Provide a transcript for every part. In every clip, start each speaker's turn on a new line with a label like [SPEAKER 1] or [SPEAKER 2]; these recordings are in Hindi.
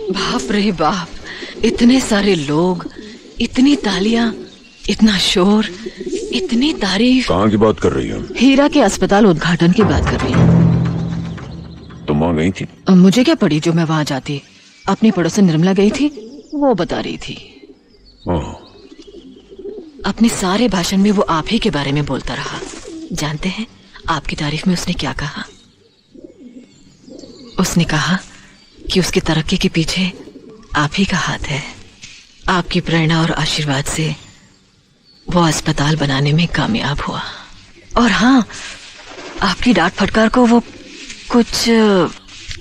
[SPEAKER 1] बाप रे बाप, इतने सारे लोग, इतनी तालियां, इतना शोर, इतनी तारीफ।
[SPEAKER 2] कहाँ की बात कर रही है?
[SPEAKER 1] हीरा के अस्पताल उद्घाटन की बात कर रही हूँ।
[SPEAKER 2] तुम वहाँ गई थी?
[SPEAKER 1] मुझे क्या पड़ी जो मैं वहाँ जाती। अपनी पड़ोसन निर्मला गई थी, वो बता रही थी। अपने सारे भाषण में वो आप ही के बारे में बोलता रहा। जानते हैं आपकी तारीफ में उसने क्या कहा? उसने कहा कि उसकी तरक्की के पीछे आप ही का हाथ है। आपकी प्रेरणा और आशीर्वाद से वो अस्पताल बनाने में कामयाब हुआ। और हाँ, आपकी डांट फटकार को वो कुछ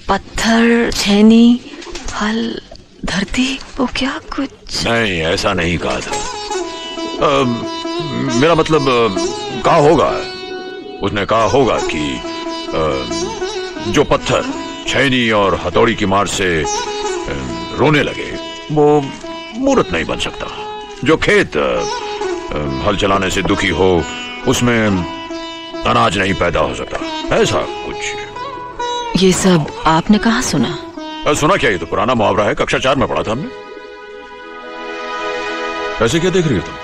[SPEAKER 1] पत्थर, छेनी, हल, धरती, वो क्या कुछ
[SPEAKER 2] नहीं, ऐसा नहीं कहा था। मेरा मतलब कहा होगा, उसने कहा होगा कि जो पत्थर, छेनी और हथौड़ी की मार से रोने लगे वो मूर्त नहीं बन सकता। जो खेत हल चलाने से दुखी हो उसमें अनाज नहीं पैदा हो सकता, ऐसा कुछ।
[SPEAKER 1] ये सब आपने कहाँ सुना?
[SPEAKER 2] सुना क्या, ये तो पुराना मुहावरा है, कक्षा 4 में पढ़ा था हमने। ऐसे क्या देख रही हो तुम?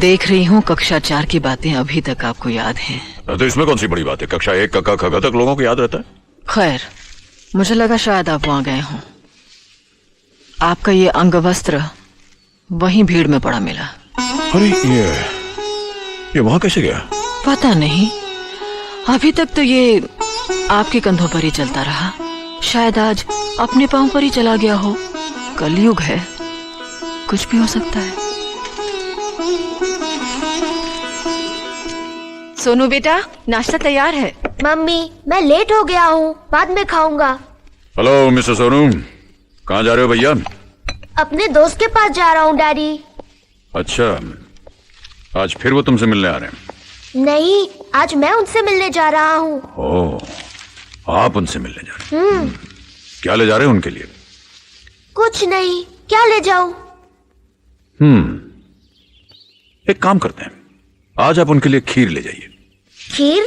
[SPEAKER 1] देख रही हूँ कक्षा 4 की बातें अभी तक आपको याद हैं।
[SPEAKER 2] तो इसमें कौन सी बड़ी बात है? कक्षा 1 का ख तक लोगों को याद रहता है।
[SPEAKER 1] खैर, मुझे लगा शायद आप वहां गए हों। आपका ये अंगवस्त्र वहीं भीड़ में पड़ा मिला।
[SPEAKER 2] अरे ये वहां कैसे गया?
[SPEAKER 1] पता नहीं, अभी तक तो ये आपके कंधों पर ही चलता रहा। शायद आज अपने पांव पर ही चला गया हो। कलयुग है, कुछ भी हो सकता है। सोनू बेटा, नाश्ता तैयार है।
[SPEAKER 3] मम्मी, मैं लेट हो गया हूँ, बाद में खाऊंगा।
[SPEAKER 2] हेलो मिस्टर सोनू, कहाँ जा रहे हो भैया?
[SPEAKER 3] अपने दोस्त के पास जा रहा हूँ डैडी।
[SPEAKER 2] अच्छा, आज फिर वो तुमसे मिलने आ रहे हैं?
[SPEAKER 3] नहीं, आज मैं उनसे मिलने जा रहा हूँ।
[SPEAKER 2] ओह, आप उनसे मिलने जा रहे हैं? क्या ले जा रहे हैं उनके लिए?
[SPEAKER 3] कुछ नहीं, क्या ले जाऊं?
[SPEAKER 2] एक काम करते हैं, आज आप उनके लिए खीर ले जाइए।
[SPEAKER 3] खीर?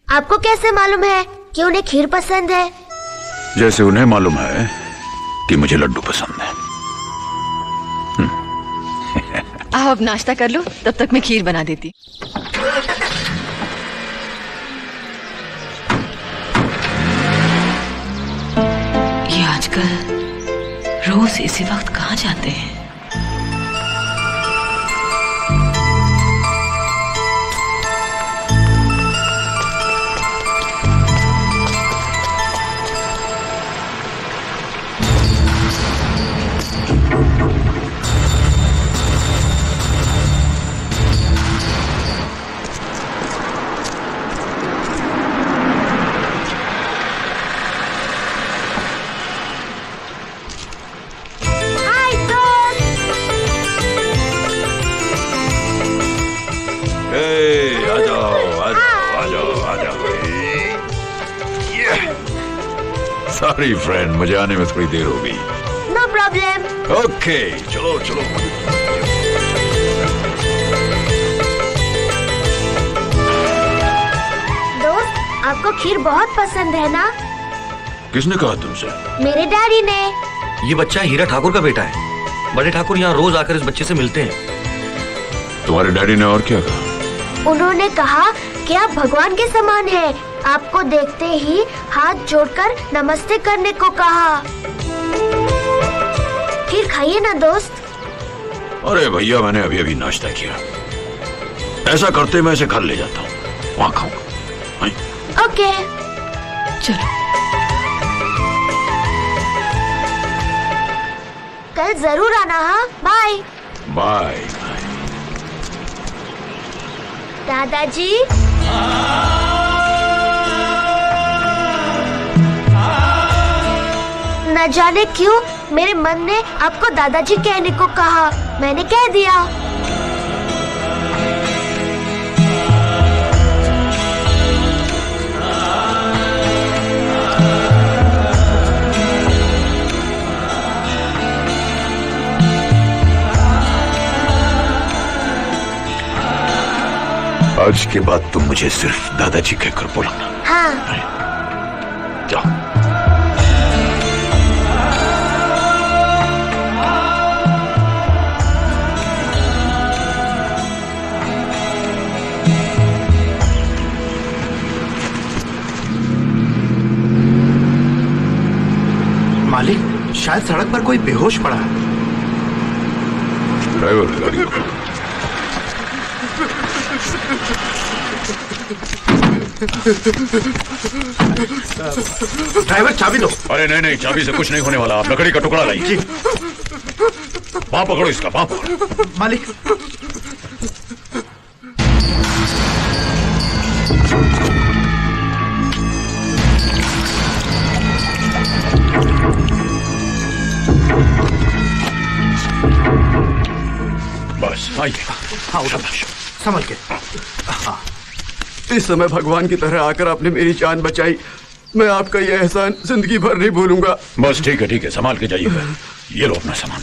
[SPEAKER 3] आपको कैसे मालूम है कि उन्हें खीर पसंद है?
[SPEAKER 2] जैसे उन्हें मालूम है कि मुझे लड्डू पसंद है।
[SPEAKER 1] आओ अब नाश्ता कर लो, तब तक मैं खीर बना देती। ये आजकल रोज इसी वक्त कहाँ जाते हैं?
[SPEAKER 2] सॉरी फ्रेंड, मुझे आने में थोड़ी देर हो गई।
[SPEAKER 3] No problem.
[SPEAKER 2] ओके, चलो चलो।
[SPEAKER 3] दोस्त, आपको खीर बहुत पसंद है ना?
[SPEAKER 2] किसने कहा तुमसे?
[SPEAKER 3] मेरे डैडी ने।
[SPEAKER 4] ये बच्चा हीरा ठाकुर का बेटा है। बड़े ठाकुर यहाँ रोज आकर इस बच्चे से मिलते हैं।
[SPEAKER 2] तुम्हारे डैडी ने और क्या कहा?
[SPEAKER 3] उन्होंने कहा कि आप भगवान के समान हैं। आपको देखते ही हाथ जोड़कर नमस्ते करने को कहा। खीर खाइए ना दोस्त।
[SPEAKER 2] अरे भैया, मैंने अभी अभी नाश्ता किया। ऐसा करते मैं इसे घर ले जाता हूँ, वहां खाऊंगा।
[SPEAKER 3] ओके,
[SPEAKER 1] चलो।
[SPEAKER 3] कल जरूर आना। हाँ, बाय
[SPEAKER 2] बाय।
[SPEAKER 3] दादाजी। न जाने क्यों मेरे मन ने आपको दादाजी कहने को कहा। मैंने कह दिया।
[SPEAKER 2] आज के बाद तुम मुझे सिर्फ दादाजी कहकर बुलाना।
[SPEAKER 3] हाँ।
[SPEAKER 2] जाओ।
[SPEAKER 5] मालिक, शायद सड़क पर कोई बेहोश पड़ा है।
[SPEAKER 2] ड्राइवर गाड़ी को।
[SPEAKER 5] ड्राइवर चाबी दो।
[SPEAKER 2] अरे नहीं नहीं, चाबी से कुछ नहीं होने वाला। आप लकड़ी का टुकड़ा लाइए।
[SPEAKER 5] जी।
[SPEAKER 2] पाँव पकड़ो इसका, पाँव पकड़ो।
[SPEAKER 5] मालिक।
[SPEAKER 2] बस आइए।
[SPEAKER 5] हाँ उधर, संभल के। हाँ।
[SPEAKER 6] इस समय भगवान की तरह आकर आपने मेरी जान बचाई। मैं आपका ये एहसान जिंदगी भर नहीं भूलूंगा।
[SPEAKER 2] बस ठीक है, संभाल के जाइएगा। ये लो अपना सामान।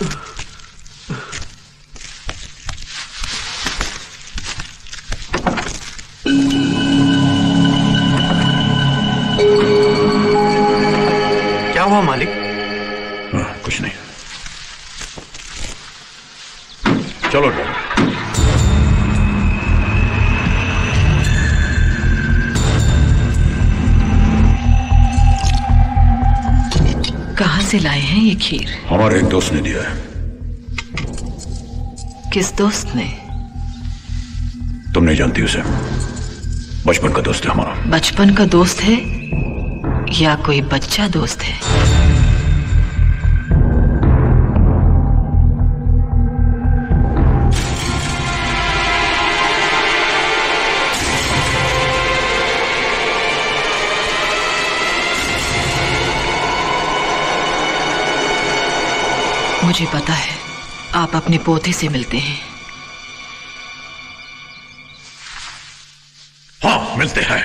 [SPEAKER 5] क्या हुआ मालिक?
[SPEAKER 2] कुछ नहीं। चलो ड्राइवर।
[SPEAKER 1] कहाँ से लाए हैं ये खीर?
[SPEAKER 2] हमारे एक दोस्त ने दिया है।
[SPEAKER 1] किस दोस्त ने?
[SPEAKER 2] तुम नहीं जानती उसे। बचपन का दोस्त है हमारा।
[SPEAKER 1] बचपन का दोस्त है या कोई बच्चा दोस्त है? मुझे पता है आप अपने पोते से मिलते हैं।
[SPEAKER 2] हाँ, मिलते हैं।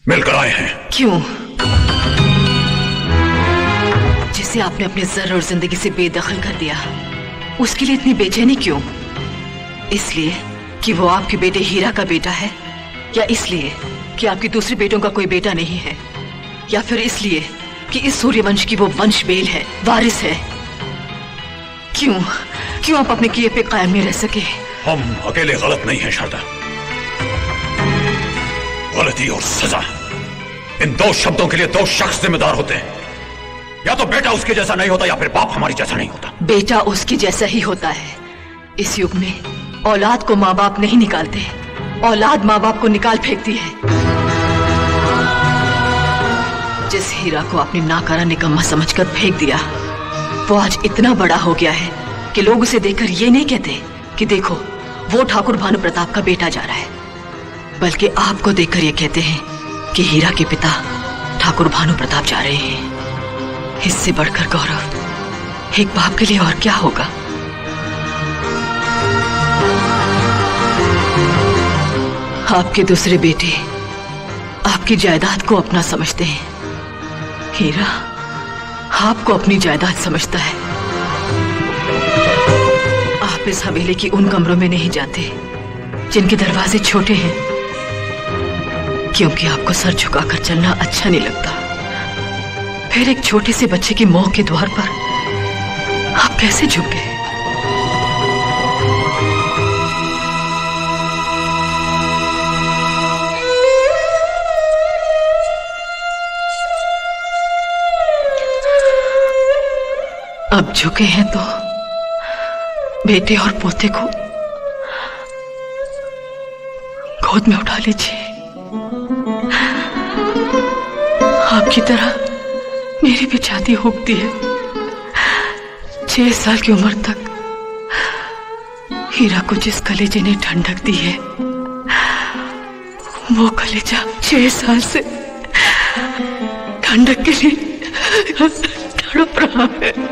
[SPEAKER 2] मिलकर आए हैं।
[SPEAKER 1] क्यों? जिसे आपने अपने जर और जिंदगी से बेदखल कर दिया, उसके लिए इतनी बेचैनी क्यों? इसलिए कि वो आपके बेटे हीरा का बेटा है, या इसलिए कि आपके दूसरे बेटों का कोई बेटा नहीं है, या फिर इसलिए कि इस सूर्यवंश की वो वंश बेल है, वारिस है? क्यों आप अपने किए पे कायम नहीं रह सके?
[SPEAKER 2] हम अकेले गलत नहीं हैं शारदा। गलती और सजा, इन दो शब्दों के लिए दो शख्स जिम्मेदार होते हैं। या तो बेटा उसके जैसा नहीं होता, या फिर बाप हमारी जैसा नहीं होता।
[SPEAKER 1] बेटा उसके जैसा ही होता है। इस युग में औलाद को माँ बाप नहीं निकालते, औलाद माँ बाप को निकाल फेंकती है। जिस हीरा को आपने नाकारा निकम्मा समझकर फेंक दिया, वो आज इतना बड़ा हो गया है कि लोग उसे देखकर ये नहीं कहते कि देखो वो ठाकुर भानु प्रताप का बेटा जा रहा है, बल्कि आपको देखकर ये कहते हैं कि हीरा के पिता ठाकुर भानु प्रताप जा रहे हैं। इससे बढ़कर गौरव एक बाप के लिए और क्या होगा? आपके दूसरे बेटे आपकी जायदाद को अपना समझते हैं, हीरा आपको अपनी जायदाद समझता है। आप इस हवेली की उन कमरों में नहीं जाते जिनके दरवाजे छोटे हैं, क्योंकि आपको सर झुकाकर चलना अच्छा नहीं लगता। फिर एक छोटे से बच्चे की मोह के द्वार पर आप कैसे झुक गए? अब झुके हैं तो बेटे और पोते को गोद में उठा लीजिए। आपकी तरह मेरी भी छाती हुकती है। 6 साल की उम्र तक हीरा को जिस कलेजे ने ठंडक दी है, वो कलेजा 6 साल से ठंडक के लिए तड़प रहा है।